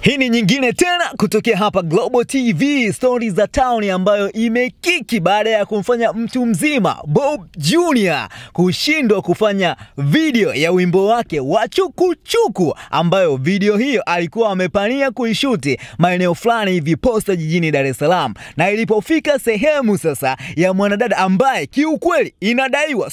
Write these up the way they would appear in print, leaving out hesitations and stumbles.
Hii ni nyingine tena kutokea hapa Global TV, Stories za Town, ambayo imekiki baada ya kumfanya mtu mzima Bob Junior kushindwa kufanya video ya wimbo wake wa Chukuchuku, ambayo video hiyo alikuwa amepania kuishuti maeneo fulani hivi Posta jijini Dar es Salaam. Na ilipofika sehemu sasa ya mwanadada ambaye kiukweli inadaiwa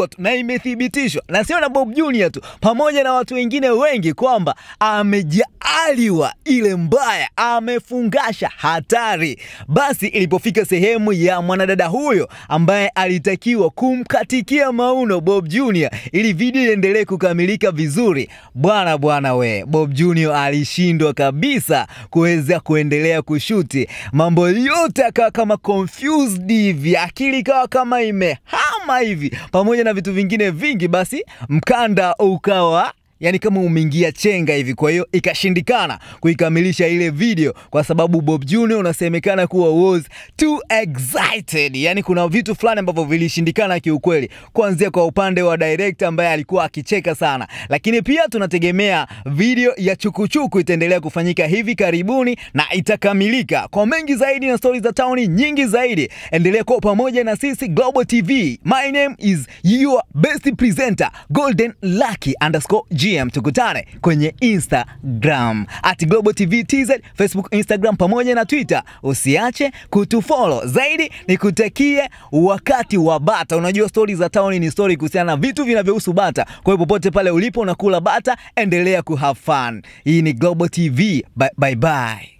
tu na imethibitishwa, na sio na Bob Junior tu, pamoja na watu wengine wengi, kwamba amejaaliwa ile mbaya, amefungasha hatari. Basi ilipofika sehemu ya mwanadada huyo ambaye alitakiwa kumkatikia mauno Bob Junior ili video iendelee kukamilika vizuri, bwana we, Bob Junior alishindwa kabisa kuweza kuendelea kushuti. Mambo yote akawa kama confused hivi, akili kawa kama imehama hivi, pamoja na vitu vingine vingi. Basi mkanda ukawa yani kama umeingia chenga hivi, kwa hiyo ikashindikana kuikamilisha ile video kwa sababu Bob Junior unasemekana kuwa was too excited. Yani kuna vitu fulani ambavyo vilishindikana kiukweli, kuanzia kwa upande wa director ambaye alikuwa akicheka sana. Lakini pia tunategemea video ya Chukuchuku itaendelea kufanyika hivi karibuni na itakamilika. Kwa mengi zaidi na Stories za Town nyingi zaidi, endelea kuwa pamoja na sisi Global TV. My name is your best presenter Golden Lucky _ GM. Tukutane kwenye Instagram @Global TV TZ, Facebook, Instagram pamoja na Twitter. Usiache kutufollow. Zaidi ni kutakie wakati wa bata. Unajua Stories za Town ni story kuhusiana na vitu vinavyohusu bata. Kwa hiyo popote pale ulipo unakula bata, endelea kuhave fun. Hii ni Global TV. Bye bye.